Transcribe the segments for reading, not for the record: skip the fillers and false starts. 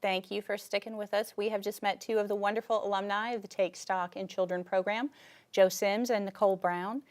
Thank you for sticking with us. We have just met two of the wonderful alumni of the Take Stock in Children program, Joe Sims and Nicole Brown.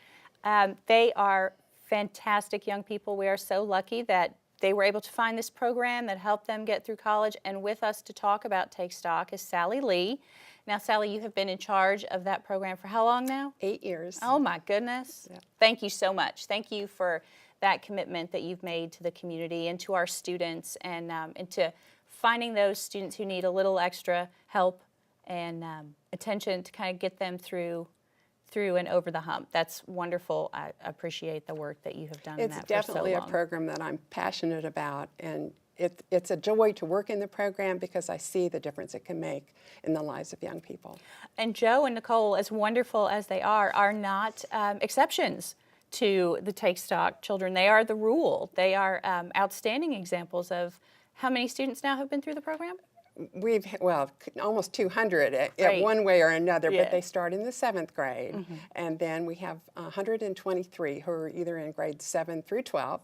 They are fantastic young people. We are so lucky that they were able to find this program that helped them get through college. And with us to talk about Take Stock is Sally Lee. Now, Sally, you have been in charge of that program for how long now? 8 years. Oh, my goodness. Yeah. Thank you so much. Thank you for that commitment that you've made to the community and to our students, and to finding those students who need a little extra help and attention to kind of get them through and over the hump. That's wonderful. I appreciate the work that you have done in that for so long. It's definitely a program that I'm passionate about, and it's a joy to work in the program because I see the difference it can make in the lives of young people. And Joe and Nicole, as wonderful as they are not exceptions to the Take Stock children. They are the rule. They are outstanding examples of how many students now have been through the program? We've, well, almost 200 at Right. one way or another, Yeah. but they start in the 7th grade. And then we have 123 who are either in grades 7 through 12.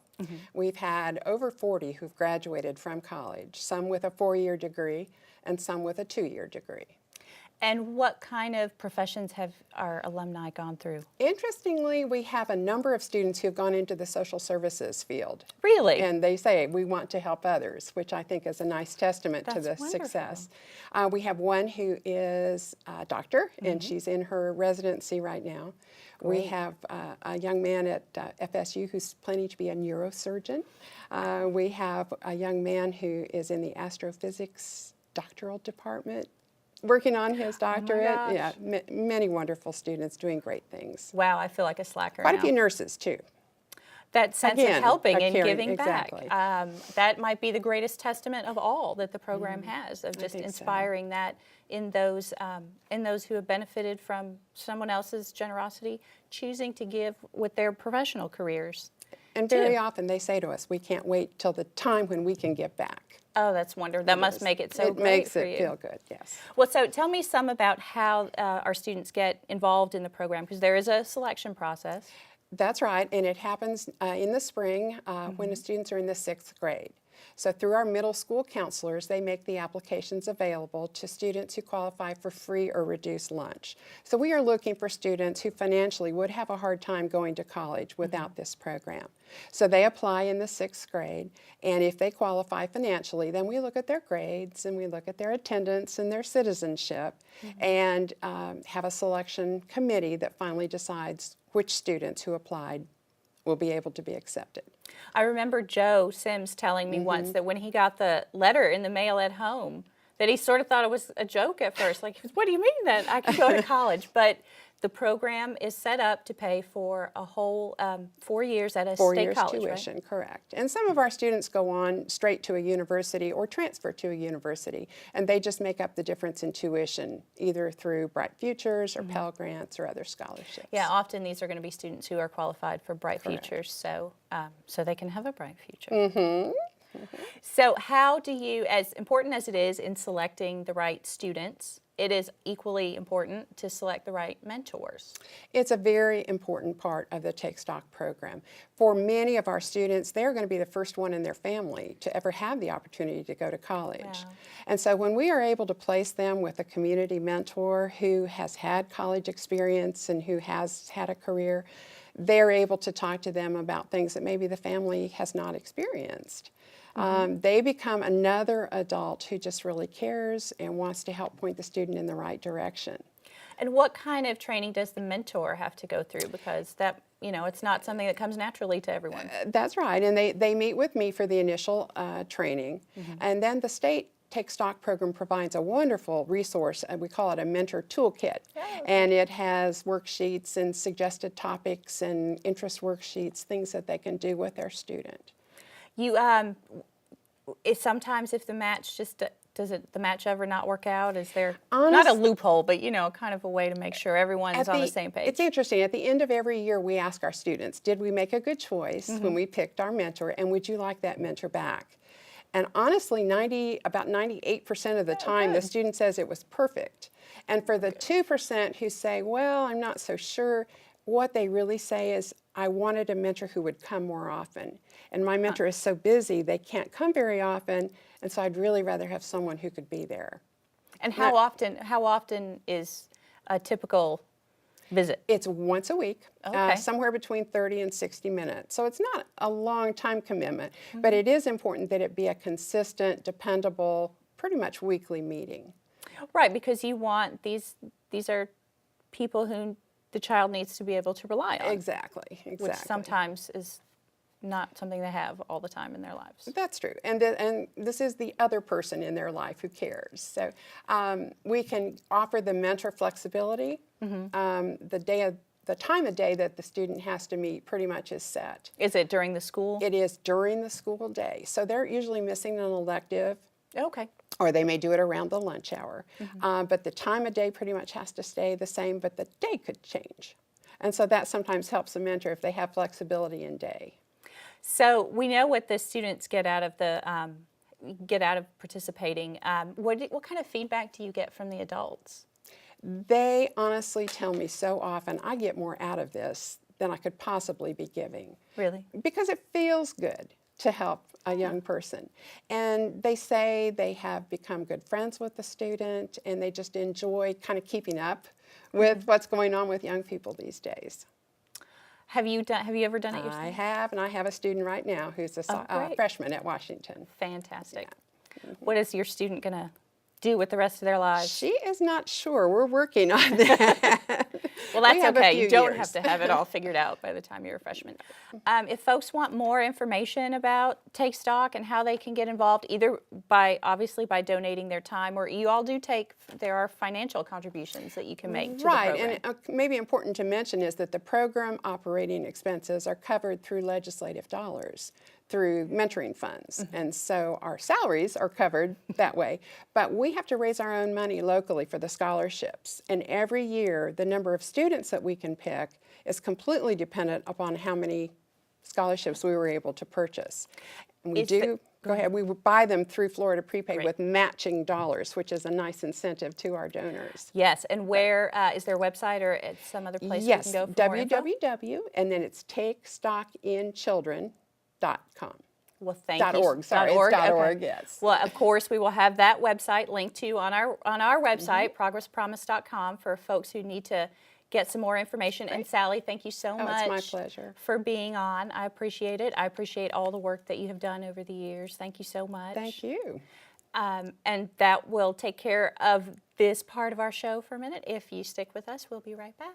We've had over 40 who've graduated from college, some with a 4-year degree and some with a 2-year degree. And what kind of professions have our alumni gone through? Interestingly, we have a number of students who have gone into the social services field. Really? And they say, we want to help others, which I think is a nice testament to the That's wonderful. success. We have one who is a doctor, and she's in her residency right now. We Great. have a young man at FSU who's planning to be a neurosurgeon. We have a young man who is in the astrophysics doctoral department, working on his doctorate. gosh. Yeah, many wonderful students doing great things. Wow, I feel like a slacker Quite now. a few nurses, too. That sense Again, of helping a and caring- giving exactly. back. That might be the greatest testament of all that the program has, of just think so. inspiring that in those who have benefited from someone else's generosity, choosing to give with their professional careers. And very often they say to us, we can't wait till the time when we can give back. Oh, that's wonderful. That must make it so It great makes for it you. feel good, yes. Well, so tell me some about how our students get involved in the program, because there is a selection process. That's right, and it happens in the spring when the students are in the 6th grade. So through our middle school counselors, they make the applications available to students who qualify for free or reduced lunch. So we are looking for students who financially would have a hard time going to college without this program. So they apply in the 6th grade, and if they qualify financially, then we look at their grades and we look at their attendance and their citizenship, and have a selection committee that finally decides which students who applied will be able to be accepted. I remember Joe Sims telling me once that when he got the letter in the mail at home, that he sort of thought it was a joke at first. Like, what do you mean that I can go to college? But the program is set up to pay for a whole 4 years at a 4 state years college, tuition, right? correct. And some of our students go on straight to a university or transfer to a university, and they just make up the difference in tuition, either through Bright Futures or Pell Grants or other scholarships. Yeah, often these are going to be students who are qualified for Bright Correct. Futures, so they can have a bright future. So how do you, as important as it is in selecting the right students, it is equally important to select the right mentors. It's a very important part of the Take Stock program. For many of our students, they're going to be the first one in their family to ever have the opportunity to go to college. Wow. And so when we are able to place them with a community mentor who has had college experience and who has had a career, they're able to talk to them about things that maybe the family has not experienced. They become another adult who just really cares and wants to help point the student in the right direction. And what kind of training does the mentor have to go through? Because that, it's not something that comes naturally to everyone. That's right, and they meet with me for the initial training, and then the state Take Stock program provides a wonderful resource, we call it a mentor toolkit, and it has worksheets and suggested topics and interest worksheets, things that they can do with their student. You, sometimes if the match just, the match ever not work out? Is there not a loophole, but kind of a way to make sure everyone's on the same page? It's interesting. At the end of every year, we ask our students, did we make a good choice when we picked our mentor, and would you like that mentor back? And honestly, about 98% of the time, the student says it was perfect. And for the 2% who say, well, I'm not so sure, what they really say is, I wanted a mentor who would come more often. And my mentor is so busy, they can't come very often, and so I'd really rather have someone who could be there. And how often is a typical visit? It's once a week, Okay. somewhere between 30 and 60 minutes. So it's not a long time commitment, but it is important that it be a consistent, dependable, pretty much weekly meeting. Right, because you want these are people who the child needs to be able to rely on. Exactly. Which sometimes is not something they have all the time in their lives. That's true. And this is the other person in their life who cares. So we can offer the mentor flexibility. The time of day that the student has to meet pretty much is set. Is it during the school? It is during the school day. So they're usually missing an elective. Okay. Or they may do it around the lunch hour. But the time of day pretty much has to stay the same, but the day could change. And so that sometimes helps a mentor if they have flexibility in day. So we know what the students get out of participating. What kind of feedback do you get from the adults? They honestly tell me so often, I get more out of this than I could possibly be giving. Really? Because it feels good to help a young person. And they say they have become good friends with the student and they just enjoy kind of keeping up with what's going on with young people these days. Have you ever done it yourself? I have, and I have a student right now who's a freshman at Washington. Fantastic. Yeah. What is your student going to do with the rest of their lives? She is not sure. We're working on that. Well, that's okay. You don't have to have it all figured out by the time you're a freshman. If folks want more information about Take Stock and how they can get involved, either obviously by donating their time, or you all there are financial contributions that you can make to the program. Right, and maybe important to mention is that the program operating expenses are covered through legislative dollars, through mentoring funds. And so our salaries are covered that way. But we have to raise our own money locally for the scholarships. And every year, the number of students that we can pick is completely dependent upon how many scholarships we were able to purchase. And we go ahead, we buy them through Florida Prepaid with matching dollars, which is a nice incentive to our donors. Yes, and where is there a website or at some other place we can go for more info? www, and then it's takestockinchildren.com. Well, thank you. .org, sorry, .org, it's okay. .org, yes. Well, of course, we will have that website linked to on our website, progress.promise.com, for folks who need to get some more information. Great. And Sally, thank you so much. It's my pleasure. For being on. I appreciate it. I appreciate all the work that you have done over the years. Thank you so much. Thank you. And that will take care of this part of our show for a minute. If you stick with us, we'll be right back.